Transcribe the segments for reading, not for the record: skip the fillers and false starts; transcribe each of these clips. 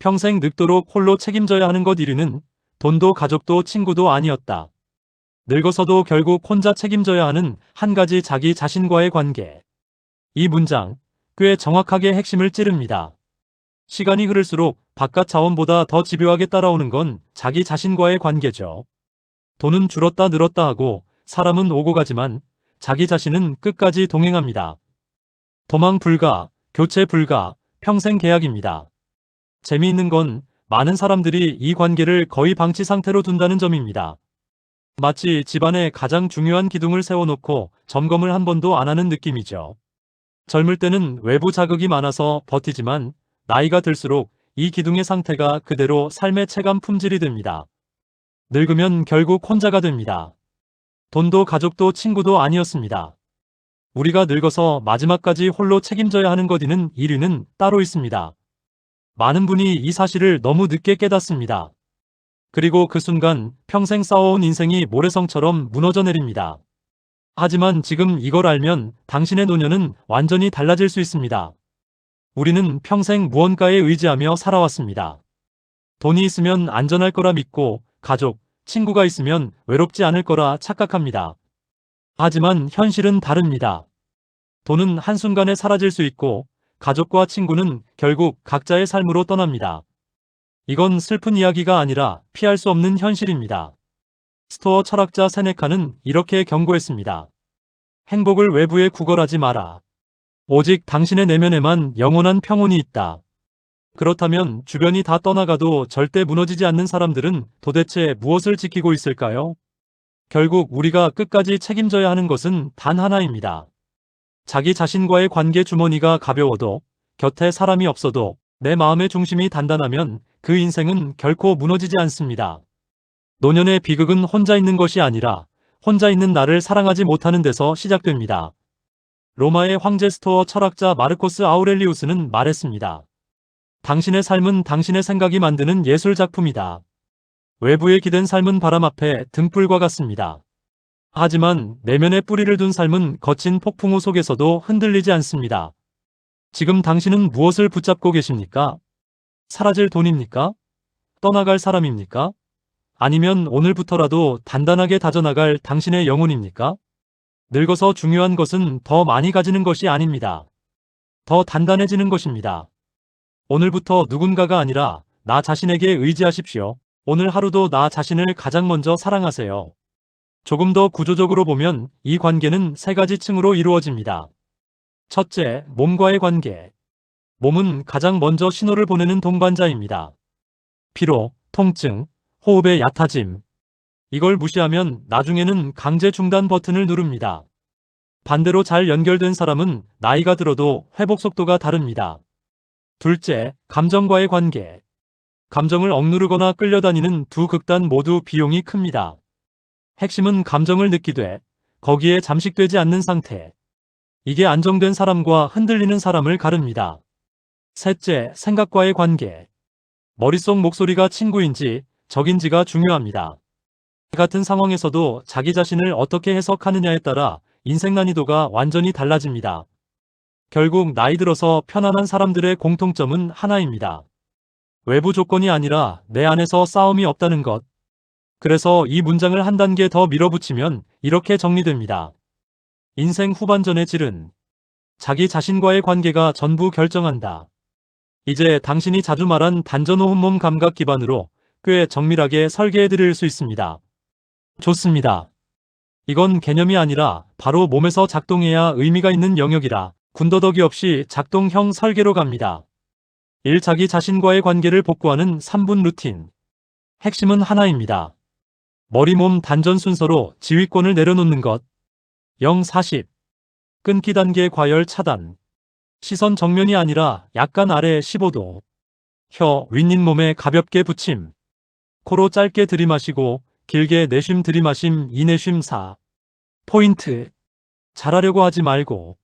평생 늙도록 홀로 책임져야 하는 것 1위는 돈도 가족도 친구도 아니었다. 늙어서도 결국 혼자 책임져야 하는 한 가지 자기 자신과의 관계. 이 문장, 꽤 정확하게 핵심을 찌릅니다. 시간이 흐를수록 바깥 자원보다 더 집요하게 따라오는 건 자기 자신과의 관계죠. 돈은 줄었다 늘었다 하고 사람은 오고 가지만 자기 자신은 끝까지 동행합니다. 도망 불가, 교체 불가, 평생 계약입니다. 재미있는 건 많은 사람들이 이 관계를 거의 방치 상태로 둔다는 점입니다. 마치 집안에 가장 중요한 기둥을 세워놓고 점검을 한 번도 안 하는 느낌이죠. 젊을 때는 외부 자극이 많아서 버티지만 나이가 들수록 이 기둥의 상태가 그대로 삶의 체감 품질이 됩니다. 늙으면 결국 혼자가 됩니다. 돈도 가족도 친구도 아니었습니다. 우리가 늙어서 마지막까지 홀로 책임져야 하는 것 이는 1위는 따로 있습니다. 많은 분이 이 사실을 너무 늦게 깨닫습니다. 그리고 그 순간 평생 쌓아온 인생이 모래성처럼 무너져 내립니다. 하지만 지금 이걸 알면 당신의 노년은 완전히 달라질 수 있습니다. 우리는 평생 무언가에 의지하며 살아왔습니다. 돈이 있으면 안전할 거라 믿고 가족, 친구가 있으면 외롭지 않을 거라 착각합니다. 하지만 현실은 다릅니다. 돈은 한순간에 사라질 수 있고 가족과 친구는 결국 각자의 삶으로 떠납니다. 이건 슬픈 이야기가 아니라 피할 수 없는 현실입니다. 스토어 철학자 세네카는 이렇게 경고했습니다. 행복을 외부에 구걸하지 마라. 오직 당신의 내면에만 영원한 평온이 있다. 그렇다면 주변이 다 떠나가도 절대 무너지지 않는 사람들은 도대체 무엇을 지키고 있을까요? 결국 우리가 끝까지 책임져야 하는 것은 단 하나입니다. 자기 자신과의 관계 주머니가 가벼워도 곁에 사람이 없어도 내 마음의 중심이 단단하면 그 인생은 결코 무너지지 않습니다. 노년의 비극은 혼자 있는 것이 아니라 혼자 있는 나를 사랑하지 못하는 데서 시작됩니다. 로마의 황제 스토어 철학자 마르코스 아우렐리우스는 말했습니다. 당신의 삶은 당신의 생각이 만드는 예술 작품이다. 외부에 기댄 삶은 바람 앞에 등불과 같습니다. 하지만 내면에 뿌리를 둔 삶은 거친 폭풍우 속에서도 흔들리지 않습니다. 지금 당신은 무엇을 붙잡고 계십니까? 사라질 돈입니까? 떠나갈 사람입니까? 아니면 오늘부터라도 단단하게 다져나갈 당신의 영혼입니까? 늙어서 중요한 것은 더 많이 가지는 것이 아닙니다. 더 단단해지는 것입니다. 오늘부터 누군가가 아니라 나 자신에게 의지하십시오. 오늘 하루도 나 자신을 가장 먼저 사랑하세요. 조금 더 구조적으로 보면 이 관계는 세 가지 층으로 이루어집니다. 첫째, 몸과의 관계. 몸은 가장 먼저 신호를 보내는 동반자입니다. 피로, 통증, 호흡의 얕아짐. 이걸 무시하면 나중에는 강제 중단 버튼을 누릅니다. 반대로 잘 연결된 사람은 나이가 들어도 회복 속도가 다릅니다. 둘째, 감정과의 관계. 감정을 억누르거나 끌려다니는 두 극단 모두 비용이 큽니다. 핵심은 감정을 느끼되 거기에 잠식되지 않는 상태. 이게 안정된 사람과 흔들리는 사람을 가릅니다. 셋째, 생각과의 관계. 머릿속 목소리가 친구인지 적인지가 중요합니다. 같은 상황에서도 자기 자신을 어떻게 해석하느냐에 따라 인생 난이도가 완전히 달라집니다. 결국 나이 들어서 편안한 사람들의 공통점은 하나입니다. 외부 조건이 아니라 내 안에서 싸움이 없다는 것. 그래서 이 문장을 한 단계 더 밀어붙이면 이렇게 정리됩니다. 인생 후반전의 질은 자기 자신과의 관계가 전부 결정한다. 이제 당신이 자주 말한 단전 호흡몸 감각 기반으로 꽤 정밀하게 설계해 드릴 수 있습니다. 좋습니다. 이건 개념이 아니라 바로 몸에서 작동해야 의미가 있는 영역이라 군더더기 없이 작동형 설계로 갑니다. 1. 자기 자신과의 관계를 복구하는 3분 루틴. 핵심은 하나입니다. 머리 몸 단전 순서로 지휘권을 내려놓는 것. 0-40. 끊기 단계 과열 차단. 시선 정면이 아니라 약간 아래 15도. 혀 윗잇몸에 가볍게 붙임. 코로 짧게 들이마시고 길게 내쉼 들이마심 2내쉼 4. 포인트. 잘하려고 하지 말고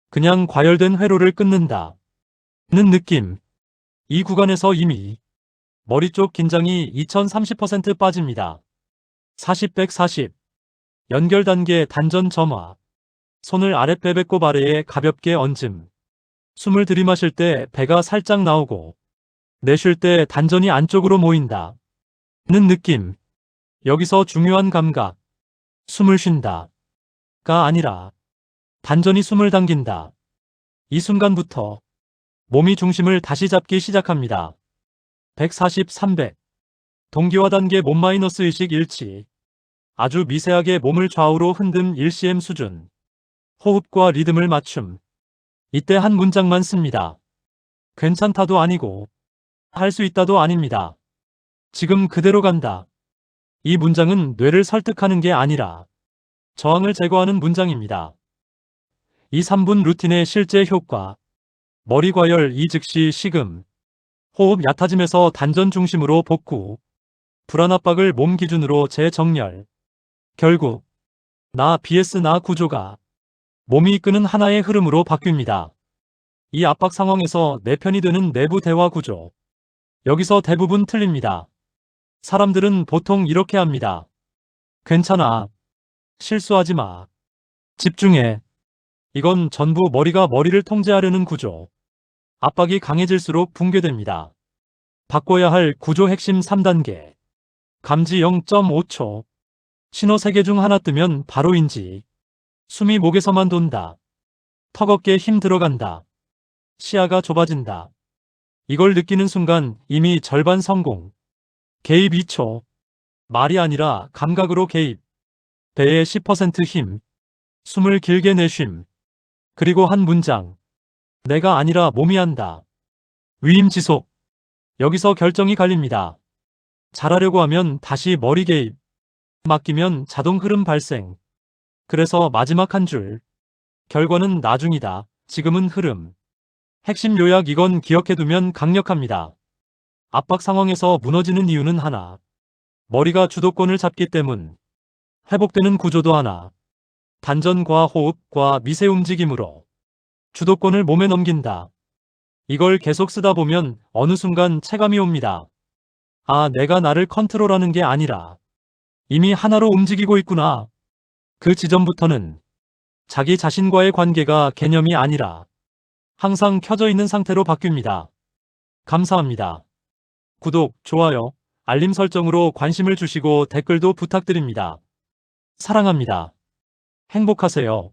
그냥 과열된 회로를 끊는다. 는 느낌. 이 구간에서 이미 머리 쪽 긴장이 2030% 빠집니다. 40-140. 연결 단계 단전 점화. 손을 아랫배 배꼽 아래에 가볍게 얹음. 숨을 들이마실 때 배가 살짝 나오고 내쉴 때 단전이 안쪽으로 모인다. 는 느낌. 여기서 중요한 감각. 숨을 쉰다. 가 아니라 단전이 숨을 당긴다. 이 순간부터 몸이 중심을 다시 잡기 시작합니다. 140, 300. 동기화 단계 몸 마이너스 의식 일치. 아주 미세하게 몸을 좌우로 흔듦 1cm 수준. 호흡과 리듬을 맞춤. 이때 한 문장만 씁니다. 괜찮다도 아니고 할 수 있다도 아닙니다. 지금 그대로 간다. 이 문장은 뇌를 설득하는 게 아니라 저항을 제거하는 문장입니다. 이 3분 루틴의 실제 효과. 머리 과열 이 즉시 식음. 호흡 얕아짐에서 단전 중심으로 복구. 불안 압박을 몸 기준으로 재정렬. 결국 나 vs 나 구조가 몸이 이끄는 하나의 흐름으로 바뀝니다. 이 압박 상황에서 내 편이 되는 내부 대화 구조. 여기서 대부분 틀립니다. 사람들은 보통 이렇게 합니다. 괜찮아. 실수하지 마. 집중해. 이건 전부 머리가 머리를 통제하려는 구조. 압박이 강해질수록 붕괴됩니다. 바꿔야 할 구조 핵심 3단계. 감지 0.5초. 신호 3개 중 하나 뜨면 바로 인지. 숨이 목에서만 돈다. 턱어깨 힘 들어간다. 시야가 좁아진다. 이걸 느끼는 순간 이미 절반 성공. 개입 2초. 말이 아니라 감각으로 개입. 배에 10% 힘. 숨을 길게 내쉼. 그리고 한 문장. 내가 아니라 몸이 한다. 위임 지속. 여기서 결정이 갈립니다. 잘하려고 하면 다시 머리 개입. 맡기면 자동 흐름 발생. 그래서 마지막 한 줄. 결과는 나중이다. 지금은 흐름. 핵심 요약 이건 기억해두면 강력합니다. 압박 상황에서 무너지는 이유는 하나. 머리가 주도권을 잡기 때문. 회복되는 구조도 하나. 단전과 호흡과 미세 움직임으로 주도권을 몸에 넘긴다. 이걸 계속 쓰다 보면 어느 순간 체감이 옵니다. 아, 내가 나를 컨트롤하는 게 아니라 이미 하나로 움직이고 있구나. 그 지점부터는 자기 자신과의 관계가 개념이 아니라 항상 켜져 있는 상태로 바뀝니다. 감사합니다. 구독, 좋아요, 알림 설정으로 관심을 주시고 댓글도 부탁드립니다. 사랑합니다. 행복하세요.